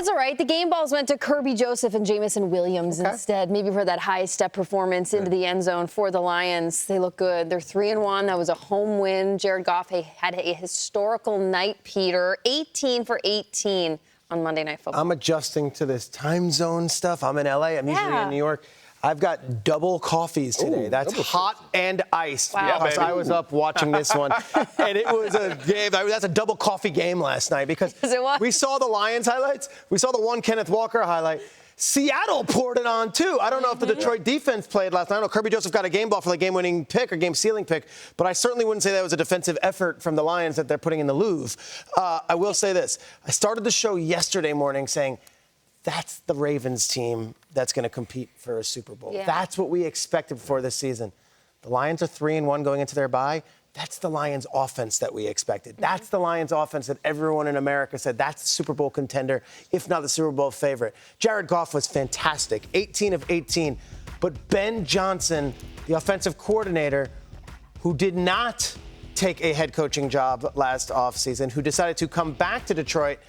was all right. The game balls went to Kirby Joseph and Jamison Williams instead, maybe for that high step performance into the end zone for the Lions. They look good. They're 3-1. That was a home win. Jared Goff had a historical night, Peter. 18 for 18 on Monday Night Football. I'm adjusting to this time zone stuff. I'm in LA. I'm usually in New York. I've got double coffees today. Ooh, that's hot and iced. Wow. Because I was up watching this one. And it was a game. That's a double coffee game last night because we saw the Lions highlights. We saw the one Kenneth Walker highlight. Seattle poured it on, too. I don't know if the Detroit defense played last night. I know Kirby Joseph got a game ball for the game-winning pick or game-sealing pick, but I certainly wouldn't say that was a defensive effort from the Lions that they're putting in the Louvre. I will say this. I started the show yesterday morning saying, that's the Ravens team that's going to compete for a Super Bowl. Yeah. That's what we expected for this season. The Lions are 3-1 going into their bye. That's the Lions offense that we expected. That's the Lions offense that everyone in America said that's the Super Bowl contender, if not the Super Bowl favorite. Jared Goff was fantastic, 18 of 18. But Ben Johnson, the offensive coordinator, who did not take a head coaching job last offseason, who decided to come back to Detroit,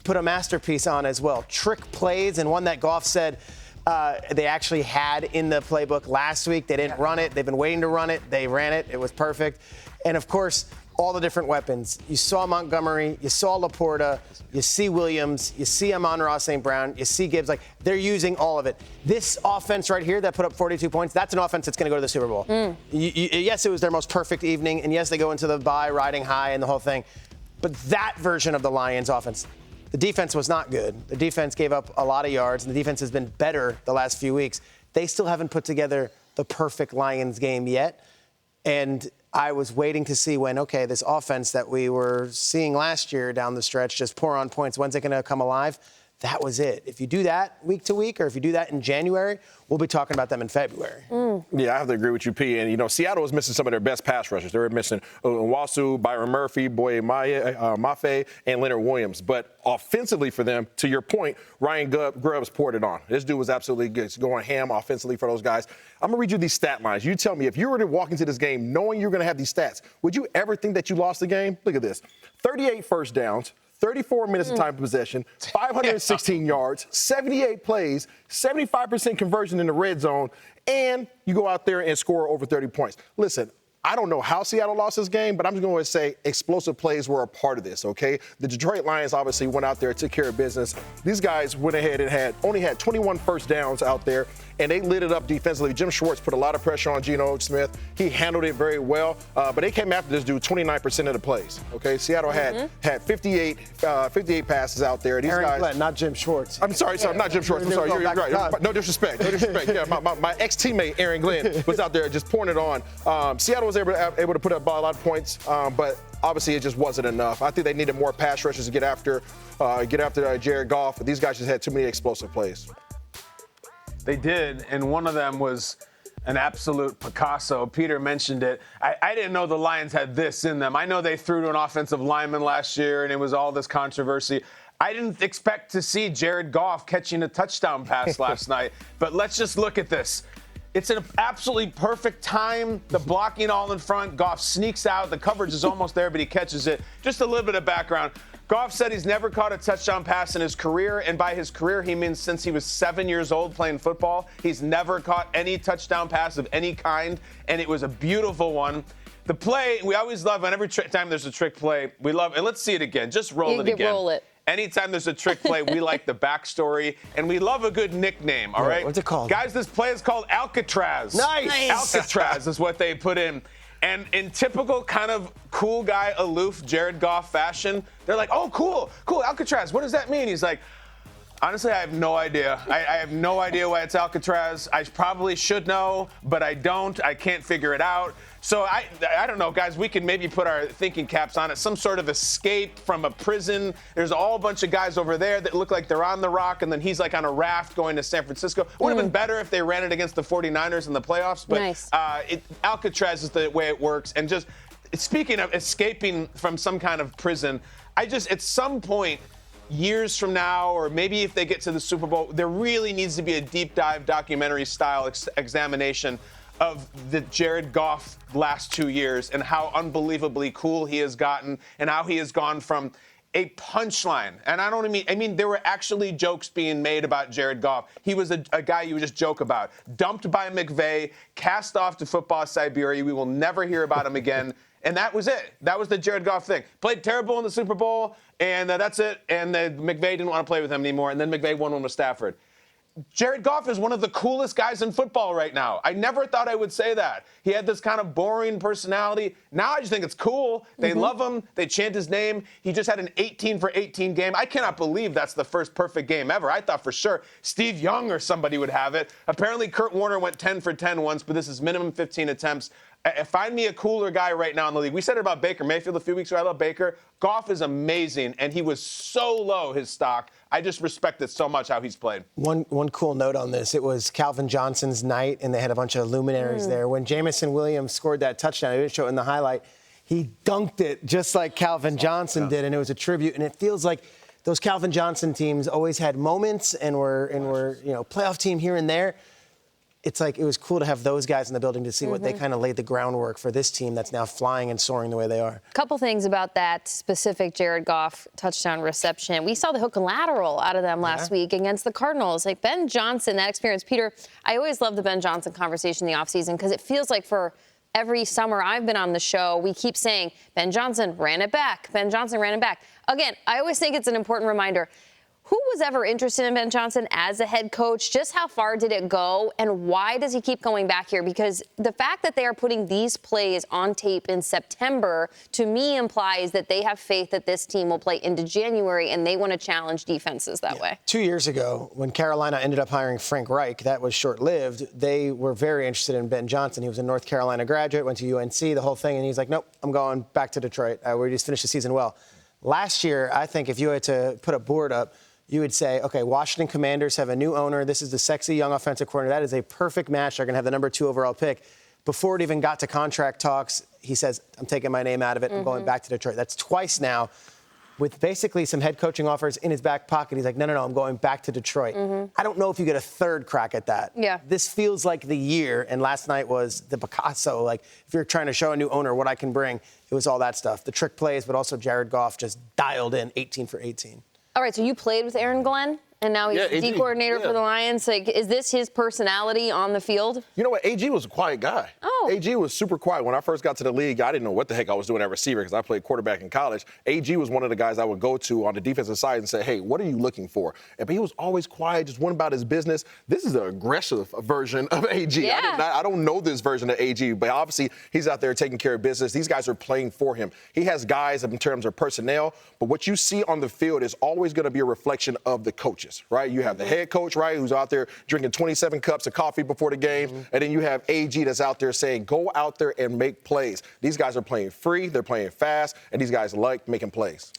put a masterpiece on as well. Trick plays, and one that Goff said they actually had in the playbook last week. They didn't run it. They've been waiting to run it. They ran it. It was perfect. And, of course, all the different weapons. You saw Montgomery. You saw Laporta. You see Williams. You see Amon-Ra St. Brown. You see Gibbs. Like, they're using all of it. This offense right here that put up 42 points, that's an offense that's going to go to the Super Bowl. Yes, it was their most perfect evening. And, yes, they go into the bye riding high and the whole thing. But that version of the Lions offense, the defense was not good. The defense gave up a lot of yards, and the defense has been better the last few weeks. They still haven't put together the perfect Lions game yet. And I was waiting to see when, okay, this offense that we were seeing last year down the stretch just pour on points, when's it going to come alive? That was it. If you do that week to week, or if you do that in January, we'll be talking about them in February. Yeah, I have to agree with you, P. And, Seattle was missing some of their best pass rushers. They were missing Nwasu, Byron Murphy, Boye Mafe, and Leonard Williams. But offensively for them, to your point, Ryan Grubbs poured it on. This dude was absolutely good. It's going ham offensively for those guys. I'm going to read you these stat lines. You tell me, if you were to walk into this game knowing you're going to have these stats, would you ever think that you lost the game? Look at this. 38 first downs. 34 minutes of time possession, 516 yards, 78 plays, 75% conversion in the red zone, and you go out there and score over 30 points. Listen, I don't know how Seattle lost this game, but I'm just going to say explosive plays were a part of this, okay? The Detroit Lions obviously went out there and took care of business. These guys went ahead and only had 21 first downs out there, and they lit it up defensively. Jim Schwartz put a lot of pressure on Geno Smith. He handled it very well, but they came after this dude 29% of the plays, okay? Seattle had 58 passes out there. These Aaron guys, Glenn, not Jim Schwartz. I'm sorry, not Jim Schwartz. I'm sorry, you're right. No disrespect. Yeah, my ex-teammate Aaron Glenn was out there just pouring it on. Seattle was able to put up a lot of points, but obviously it just wasn't enough. I think they needed more pass rushers to get after Jared Goff. These guys just had too many explosive plays. They did, and one of them was an absolute Picasso. Peter mentioned it. I didn't know the Lions had this in them. I know they threw to an offensive lineman last year, and it was all this controversy. I didn't expect to see Jared Goff catching a touchdown pass last night, but let's just look at this. It's an absolutely perfect time. The blocking all in front. Goff sneaks out. The coverage is almost there, but he catches it. Just a little bit of background. Goff said he's never caught a touchdown pass in his career, and by his career, he means since he was 7 years old playing football. He's never caught any touchdown pass of any kind, and it was a beautiful one. The play, we always love, whenever time there's a trick play, we love, and let's see it again. Just roll it again. Roll it. Anytime there's a trick play, we like the backstory, and we love a good nickname, all right? What's it called? Guys, this play is called Alcatraz. Nice. Alcatraz is what they put in. And in typical kind of cool guy, aloof Jared Goff fashion, they're like, oh, cool, Alcatraz. What does that mean? He's like, honestly, I have no idea. I have no idea why it's Alcatraz. I probably should know, but I don't. I can't figure it out. So I don't know, guys. We can maybe put our thinking caps on it. Some sort of escape from a prison. There's a whole bunch of guys over there that look like they're on the rock, and then he's like on a raft going to San Francisco. It would have been better if they ran it against the 49ers in the playoffs, but nice. Alcatraz is the way it works. And just speaking of escaping from some kind of prison, at some point, years from now, or maybe if they get to the Super Bowl, there really needs to be a deep dive documentary style examination of the Jared Goff last 2 years and how unbelievably cool he has gotten and how he has gone from a punchline. And I mean, there were actually jokes being made about Jared Goff. He was a guy you would just joke about. Dumped by McVay, cast off to football Siberia. We will never hear about him again. And that was it. That was the Jared Goff thing. Played terrible in the Super Bowl, and that's it. And McVay didn't want to play with him anymore. And then McVay won one with Stafford. Jared Goff is one of the coolest guys in football right now. I never thought I would say that. He had this kind of boring personality. Now I just think it's cool. They love him. They chant his name. He just had an 18 for 18 game. I cannot believe that's the first perfect game ever. I thought for sure Steve Young or somebody would have it. Apparently Kurt Warner went 10 for 10 once, but this is minimum 15 attempts. Find me a cooler guy right now in the league. We said it about Baker Mayfield a few weeks ago. I love Baker. Goff is amazing, and he was so low, his stock. I just respect it so much how he's played. One cool note on this, it was Calvin Johnson's night, and they had a bunch of luminaries there. When Jameson Williams scored that touchdown, I didn't show it in the highlight, he dunked it just like Calvin Johnson did, and it was a tribute. And it feels like those Calvin Johnson teams always had moments and were playoff team here and there. It's like it was cool to have those guys in the building to see what they kind of laid the groundwork for this team that's now flying and soaring the way they are. A couple things about that specific Jared Goff touchdown reception. We saw the hook and lateral out of them last week against the Cardinals. Like Ben Johnson, that experience. Peter, I always love the Ben Johnson conversation in the offseason because it feels like for every summer I've been on the show, we keep saying Ben Johnson ran it back. Ben Johnson ran it back. Again, I always think it's an important reminder. Who was ever interested in Ben Johnson as a head coach? Just how far did it go? And why does he keep going back here? Because the fact that they are putting these plays on tape in September, to me, implies that they have faith that this team will play into January and they want to challenge defenses that way. 2 years ago, when Carolina ended up hiring Frank Reich, that was short-lived. They were very interested in Ben Johnson. He was a North Carolina graduate, went to UNC, the whole thing. And he's like, nope, I'm going back to Detroit. We just finished the season well. Last year, I think if you had to put a board up, you would say, okay, Washington Commanders have a new owner. This is the sexy young offensive coordinator. That is a perfect match. They're going to have the number 2 overall pick. Before it even got to contract talks, he says, I'm taking my name out of it. I'm going back to Detroit. That's twice now with basically some head coaching offers in his back pocket. He's like, no, I'm going back to Detroit. I don't know if you get a third crack at that. Yeah. This feels like the year, and last night was the Picasso. Like, if you're trying to show a new owner what I can bring, it was all that stuff. The trick plays, but also Jared Goff just dialed in 18 for 18. All right, so you played with Aaron Glenn, and now he's the D coordinator for the Lions. Like, is this his personality on the field? You know what? AG was a quiet guy. Oh. AG was super quiet. When I first got to the league, I didn't know what the heck I was doing at receiver because I played quarterback in college. AG was one of the guys I would go to on the defensive side and say, hey, what are you looking for? But he was always quiet, just went about his business. This is an aggressive version of AG. Yeah. I don't know this version of AG, but obviously he's out there taking care of business. These guys are playing for him. He has guys in terms of personnel, but what you see on the field is always going to be a reflection of the coaches, right? You have the head coach, right, who's out there drinking 27 cups of coffee before the game, and then you have AG that's out there saying, go out there and make plays. These guys are playing free, they're playing fast, and these guys like making plays.